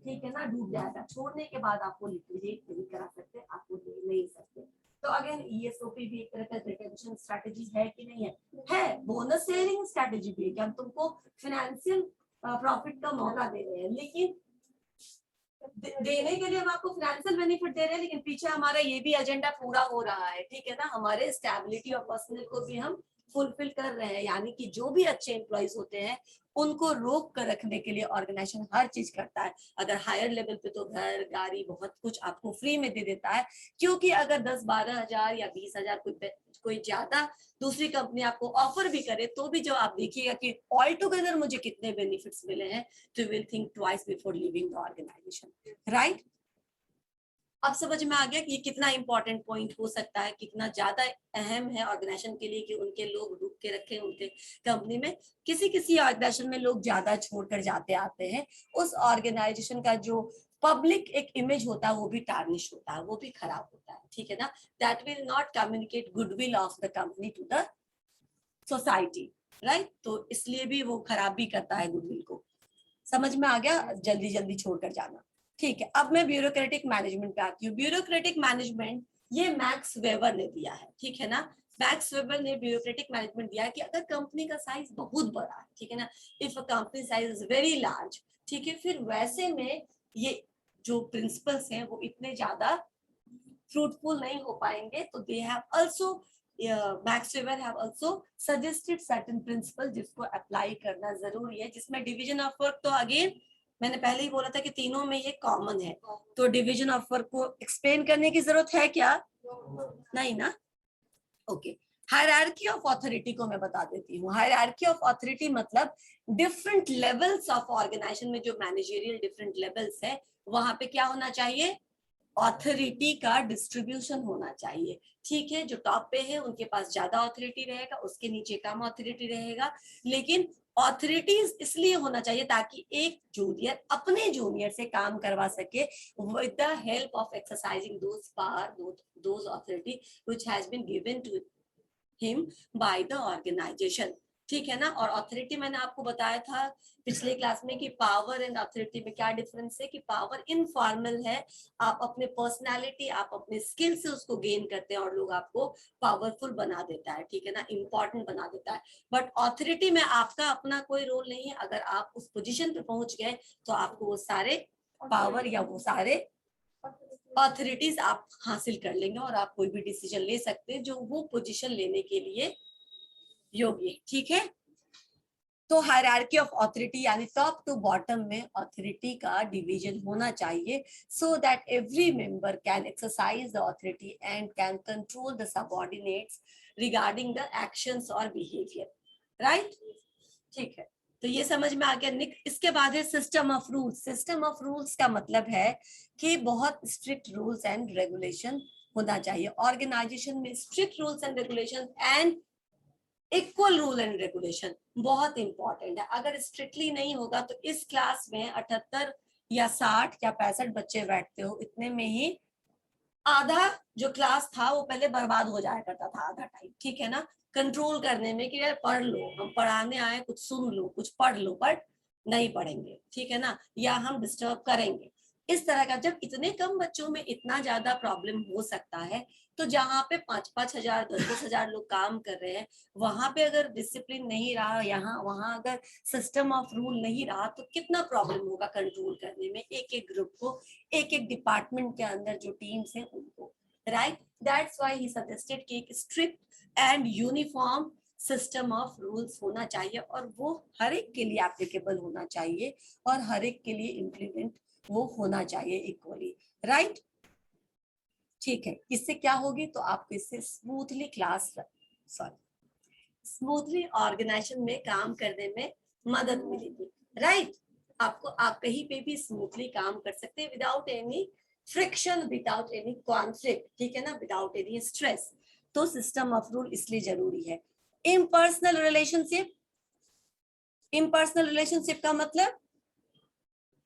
ठीक है ना, डूब जाएगा। छोड़ने के बाद आपको लिक्विडेट नहीं करा सकते, आपको दे नहीं सकते। तो अगेन ईएसओपी भी एक तरह का रिटेंशन स्ट्रैटेजी है कि नहीं है, है। बोनस शेयरिंग स्ट्रैटेजी भी है कि हम तुमको फाइनेंशियल प्रॉफिट का मौका दे रहे हैं, लेकिन देने के लिए हम आपको फाइनेंशियल बेनिफिट दे रहे हैं, लेकिन पीछे हमारा ये भी एजेंडा पूरा हो रहा है, ठीक है ना, हमारे स्टेबिलिटी ऑफ पर्सनल को भी हम फुलफिल कर रहे हैं। यानी कि जो भी अच्छे एम्प्लॉइज होते हैं उनको रोक कर रखने के लिए ऑर्गेनाइजेशन हर चीज करता है। अगर हायर लेवल पे तो घर गाड़ी बहुत कुछ आपको फ्री में दे देता है, क्योंकि अगर 10-12 हजार या 20 हजार कोई ज्यादा दूसरी कंपनी आपको ऑफर भी करे, तो भी जब आप देखिएगा कि ऑल टुगेदर मुझे कितने बेनिफिट्स मिले हैं, तो will think twice before leaving the organisation, right. अब समझ में आ गया कि ये कितना इंपॉर्टेंट पॉइंट हो सकता है, कितना ज्यादा अहम है ऑर्गेनाइजेशन के लिए कि उनके लोग रुक के रखें उनके कंपनी में। किसी ऑर्गेनाइजेशन में लोग ज्यादा छोड़कर जाते आते हैं, उस ऑर्गेनाइजेशन का जो पब्लिक एक इमेज होता है वो भी टार्निश होता है, वो भी खराब होता है, ठीक है ना। That will not communicate goodwill of the company to the society, right. तो इसलिए भी वो खराब भी करता है गुडविल को। समझ में आ गया, जल्दी जल्दी छोड़कर जाना, ठीक है। अब मैं ब्यूरोक्रेटिक मैनेजमेंट पे आती हूँ। ब्यूरोक्रेटिक मैनेजमेंट ये मैक्स वेबर ने दिया है, ठीक है ना। मैक्स वेबर ने ब्यूरोक्रेटिक मैनेजमेंट दिया है कि अगर कंपनी का साइज बहुत बड़ा है, ठीक है ना, if a company size is very large, ठीक है, फिर वैसे में ये जो प्रिंसिपल्स हैं वो इतने ज्यादा फ्रूटफुल नहीं हो पाएंगे। तो they have also Max Weber have also suggested certain principle जिसको अप्लाई करना जरूरी है, जिसमें डिवीजन ऑफ वर्क, तो अगेन मैंने पहले ही बोला था कि तीनों में ये कॉमन है, तो डिवीजन ऑफ वर्क को एक्सप्लेन करने की जरूरत है क्या, नहीं ना, ओके। हायरार्की ऑफ अथॉरिटी को मैं बता देती हूँ। हायरार्की ऑफ अथॉरिटी मतलब डिफरेंट लेवल्स ऑफ ऑर्गेनाइजेशन में जो मैनेजरियल डिफरेंट लेवल्स है, वहां पे क्या होना चाहिए, ऑथोरिटी का डिस्ट्रीब्यूशन होना चाहिए, ठीक है। जो टॉप पे है उनके पास ज्यादा ऑथोरिटी रहेगा, उसके नीचे कम ऑथोरिटी रहेगा, लेकिन ऑथोरिटीज इसलिए होना चाहिए ताकि एक जूनियर अपने जूनियर से काम करवा सके with the help of exercising those power, those authority which has been given to him by the organisation. ठीक है ना। और अथॉरिटी मैंने आपको बताया था पिछले क्लास में कि पावर एंड अथॉरिटी में क्या डिफरेंस है, कि पावर इनफॉर्मल है, आप अपने पर्सनालिटी, आप अपने स्किल से उसको गेन करते हैं और लोग आपको पावरफुल बना देता है, ठीक है ना, इंपॉर्टेंट बना देता है। बट अथॉरिटी में आपका अपना कोई रोल नहीं है। अगर आप उस पोजीशन पे पहुंच गए तो आपको वो सारे पावर या वो सारे अथॉरिटीज आप हासिल कर लेंगे और आप कोई भी डिसीजन ले सकते हैं जो वो पोजीशन लेने के लिए योग्य है, ठीक है। तो हायरार्की ऑफ अथॉरिटी यानी टॉप टू बॉटम में अथॉरिटी का डिवीजन होना चाहिए, so that every member can exercise the authority and can control the subordinates regarding the actions और बिहेवियर, राइट। ठीक है, तो ये समझ में आ गया। इसके बाद है system of rules. System of rules का मतलब है कि बहुत स्ट्रिक्ट रूल्स एंड रेगुलेशन होना चाहिए ऑर्गेनाइजेशन में। Strict rules and regulation and equal rule and regulation बहुत इंपॉर्टेंट है। अगर स्ट्रिक्टली नहीं होगा तो इस क्लास में 78 या 60 या 65 बच्चे बैठते हो, इतने में ही आधा जो क्लास था वो पहले बर्बाद हो जाया करता था, आधा टाइम, ठीक है ना, कंट्रोल करने में कि यार पढ़ लो, हम पढ़ाने आए, कुछ सुन लो, कुछ पढ़ लो, बट नहीं पढ़ेंगे, ठीक है ना, या हम डिस्टर्ब करेंगे। इस तरह का जब इतने कम बच्चों में इतना ज्यादा प्रॉब्लम हो सकता है, तो जहाँ पे 5-5 हजार 10-10 हजार लोग काम कर रहे हैं, वहां पे अगर डिसिप्लिन नहीं रहा, यहाँ वहां अगर सिस्टम ऑफ रूल नहीं रहा, तो कितना प्रॉब्लम होगा कंट्रोल करने में एक एक ग्रुप को, एक एक डिपार्टमेंट के अंदर जो टीम्स हैं उनको, right. That's why he suggested कि एक strict and uniform system of rules होना चाहिए और वो हर एक के लिए एप्लीकेबल होना चाहिए और हर एक के लिए इम्प्लीमेंट वो होना चाहिए इक्वली, राइट। ठीक है, इससे क्या होगी, तो आपको इससे स्मूथली स्मूथली ऑर्गेनाइजेशन में काम करने में मदद मिलेगी, राइट। आपको आप कहीं पे भी स्मूथली काम कर सकते हैं without any friction, without any conflict, ठीक है ना, विदाउट एनी स्ट्रेस। तो सिस्टम ऑफ रूल इसलिए जरूरी है। इम्पर्सनल रिलेशनशिप, इम्पर्सनल रिलेशनशिप का मतलब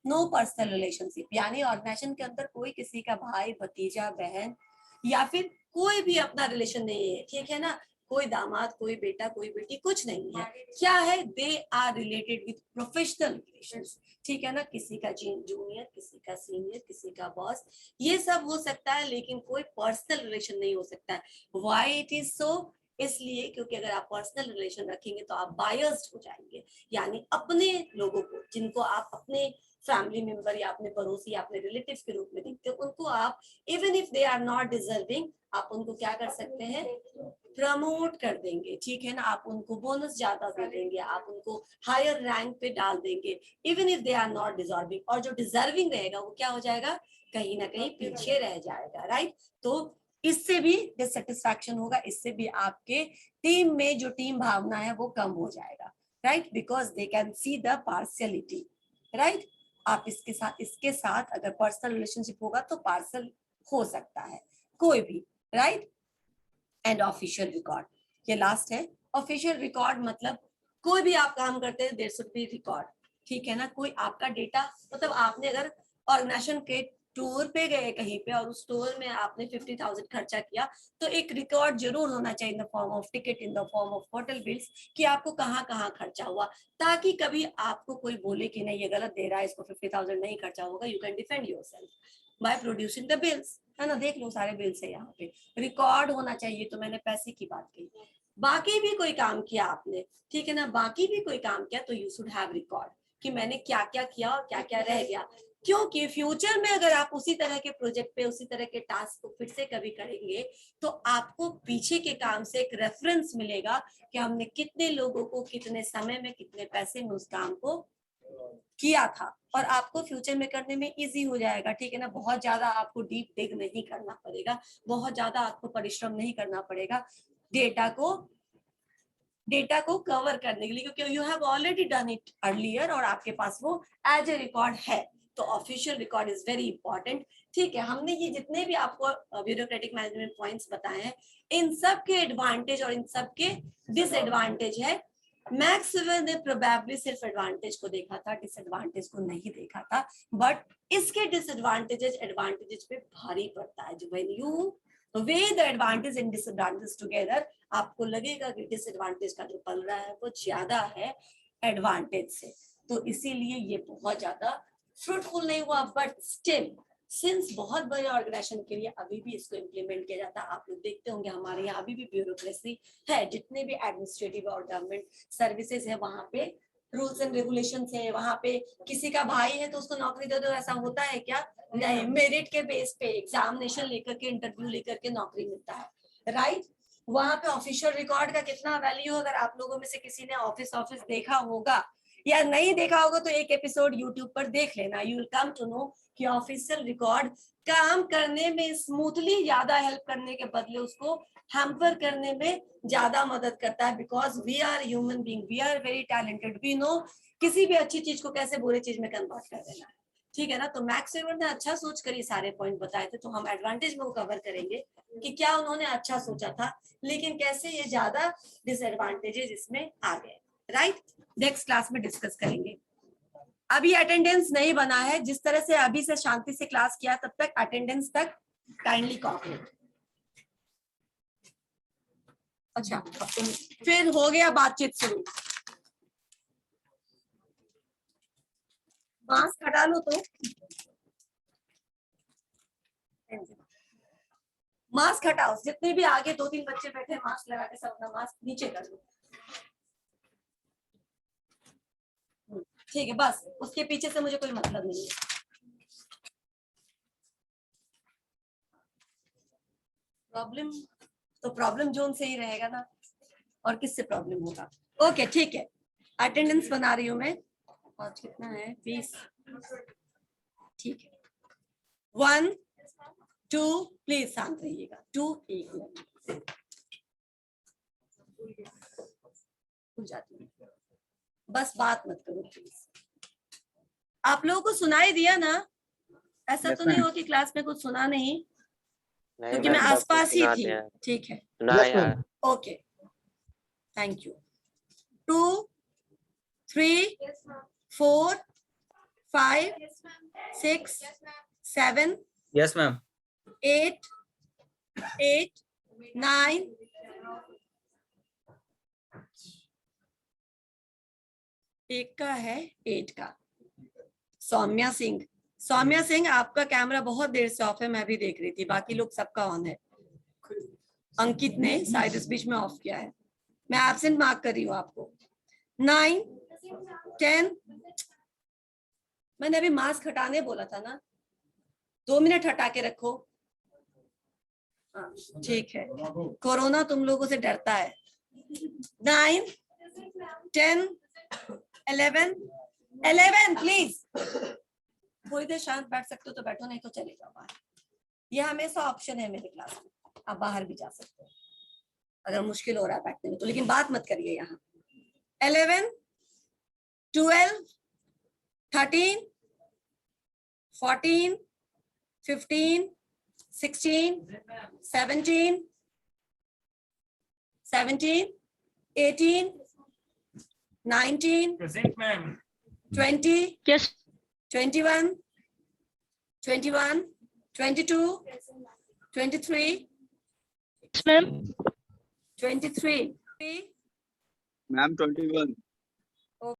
नो पर्सनल रिलेशनशिप, यानी ऑर्गेनाइजेशन के अंदर कोई किसी का भाई, भतीजा, बहन या फिर कोई भी अपना रिलेशन नहीं है, ठीक है ना, कोई दामाद, कोई बेटा, कोई बेटी, कुछ नहीं है। क्या है, they are related with professional relations, ठीक है ना, किसी का जूनियर, किसी का सीनियर, किसी का बॉस, ये सब हो सकता है, लेकिन कोई पर्सनल रिलेशन नहीं हो सकता है। व्हाई इट इज सो, इसलिए क्योंकि अगर आप पर्सनल रिलेशन रखेंगे तो आप बायस्ड हो जाएंगे, यानी अपने लोगों को, जिनको आप अपने फैमिली मेंबर या अपने पड़ोसी या अपने रिलेटिव के रूप में देखते हो, उनको आप even if they are not deserving, आप उनको क्या कर सकते हैं, प्रमोट कर देंगे, ठीक है ना, आप उनको बोनस ज्यादा दे देंगे, आप उनको हायर रैंक पे डाल देंगे, even if they are not deserving. और जो डिजर्विंग रहेगा वो क्या हो जाएगा, कहीं ना कहीं पीछे रह जाएगा, राइट। तो इससे भी डिससेटिस्फैक्शन होगा, इससे भी आपके टीम में जो टीम भावना है वो कम हो जाएगा, right, because they can see the partiality, right. आप इसके साथ अगर पर्सनल रिलेशनशिप होगा तो पार्सल हो सकता है कोई भी, राइट। एंड ऑफिशियल रिकॉर्ड, ये लास्ट है। ऑफिशियल रिकॉर्ड मतलब कोई भी आप काम करते हैं देयर शुड बी रिकॉर्ड, ठीक है ना। कोई आपका डेटा, मतलब आपने अगर ऑर्गेनाइजेशन के टूर पे गए कहीं पे और उस टूर में आपने 50,000 खर्चा किया, तो एक रिकॉर्ड जरूर होना चाहिए in the form of ticket, in the form of hotel bills, कि आपको कहाँ कहाँ खर्चा हुआ, ताकि कभी आपको कोई बोले कि नहीं ये गलत दे रहा है, इसको 50,000 नहीं खर्चा होगा, you can defend yourself by producing the bills, है ना। देख लो सारे बिल्स है यहाँ पे, रिकॉर्ड होना चाहिए। तो मैंने पैसे की बात की, बाकी भी कोई काम किया आपने, ठीक है ना, बाकी भी कोई काम किया तो यू शुड हैव रिकॉर्ड कि मैंने क्या क्या किया और क्या क्या रह गया, क्योंकि फ्यूचर में अगर आप उसी तरह के प्रोजेक्ट पे उसी तरह के टास्क को फिर से कभी करेंगे तो आपको पीछे के काम से एक रेफरेंस मिलेगा कि हमने कितने लोगों को कितने समय में कितने पैसे में उस काम को किया था, और आपको फ्यूचर में करने में इजी हो जाएगा, ठीक है ना। बहुत ज्यादा आपको डीप डिग नहीं करना पड़ेगा, बहुत ज्यादा आपको परिश्रम नहीं करना पड़ेगा डेटा को कवर करने के लिए, क्योंकि you have already done it earlier और आपके पास वो एज ए रिकॉर्ड है। तो official record is very important, ठीक है। हमने ये जितने भी आपको ब्यूरोक्रेटिक मैनेजमेंट पॉइंट्स बताए हैं, इन सब के एडवांटेज और इन सब के डिसएडवांटेज है। मैक्स वेवर ने प्रोबेबली सिर्फ एडवांटेज को देखा था, डिसएडवांटेज को नहीं देखा था, बट इसके डिसएडवांटेजेस एडवांटेजेस पे भारी पड़ता है। जो when you weigh the advantage and disadvantage together, आपको लगेगा कि डिसएडवांटेज का जो पल रहा है वो ज्यादा है एडवांटेज से, तो इसीलिए ये बहुत ज्यादा फ्रूटफुल नहीं हुआ। बट स्टिल सिंस बहुत बड़े ऑर्गेनाइजेशन के लिए अभी भी इसको इम्प्लीमेंट किया जाता है। आप लोग देखते होंगे हमारे यहाँ अभी भी ब्यूरोक्रेसी है, जितने भी एडमिनिस्ट्रेटिव और गवर्नमेंट सर्विसेज है वहां पे रूल्स एंड रेगुलेशंस है। वहां पे किसी का भाई है तो उसको नौकरी दे दो, ऐसा होता है क्या? नहीं, मेरिट के बेस पे एग्जामिनेशन लेकर के इंटरव्यू लेकर के नौकरी मिलता है, राइट? वहां पे ऑफिशियल रिकॉर्ड का कितना वैल्यू, अगर आप लोगों में से किसी ने ऑफिस देखा होगा या नहीं देखा होगा तो एक एपिसोड यूट्यूब पर देख लेना, you will come to know कि ऑफिशियल रिकॉर्ड काम करने में स्मूथली ज्यादा हेल्प करने के बदले उसको हैम्पर करने में ज्यादा मदद करता है। Because we are human being, we are very talented, we know किसी भी अच्छी चीज को कैसे बुरी चीज में कन्वर्ट कर देना है, ठीक है ना? तो मैक्स वेबर ने अच्छा सोच कर ये सारे पॉइंट बताए थे, तो हम एडवांटेज में वो कवर करेंगे कि क्या उन्होंने अच्छा सोचा था, लेकिन कैसे ये ज्यादा डिसएडवांटेजेस इसमें आ गए, राइट? नेक्स्ट क्लास में डिस्कस करेंगे। अभी अटेंडेंस नहीं बना है, जिस तरह से अभी से शांति से क्लास किया तब तक अटेंडेंस तक काइंडली कॉपरेट। अच्छा, अब तुम फिर हो गया बातचीत शुरू। मास्क हटा लो तो, मास्क हटाओ, जितने भी आगे 2-3 बच्चे बैठे मास्क लगा के सब अपना मास्क नीचे कर लो, ठीक है? बस उसके पीछे से मुझे कोई मतलब नहीं है। प्रॉब्लम तो प्रॉब्लम जोन से ही रहेगा ना, और किससे प्रॉब्लम होगा? ओके, ठीक है, अटेंडेंस बना रही हूं मैं। आज कितना है? 20, ठीक है। 1 2 प्लीज शांत रहिएगा। 2 1 भूल जाती हूँ, बस बात मत करो प्लीज। आप लोगों को सुनाई दिया ना? ऐसा तो नहीं हो कि क्लास में कुछ सुना नहीं, क्योंकि मैं आसपास ही थी, ठीक है? Okay, thank you. 2 3 4 5 6 7 yes ma'am. 8 9 एक का है 8 का। सौम्या सिंह, सौम्या सिंह आपका कैमरा बहुत देर से ऑफ है, मैं भी देख रही थी, बाकी लोग सबका ऑन है। अंकित ने शायद इस बीच में ऑफ किया है, मैं एब्सेंट मार्क कर रही हूँ आपको। 9 10, मैंने अभी मास्क हटाने बोला था ना, 2 मिनट हटा के रखो। हाँ, ठीक है, कोरोना तुम लोगों से डरता है। 9 10 11 प्लीज थोड़ी देर शांत बैठ सकते हो तो बैठो, नहीं तो चले जाओ बाहर। ये हमेशा ऑप्शन है मेरे क्लास में, आप बाहर भी जा सकते हो अगर मुश्किल हो रहा है बैठने में तो, लेकिन बात मत करिए यहाँ। 11 12 13 14 15 16 17 18 19 present ma'am. 20 Yes, 21 22 23 ma'am. 23 ma'am 21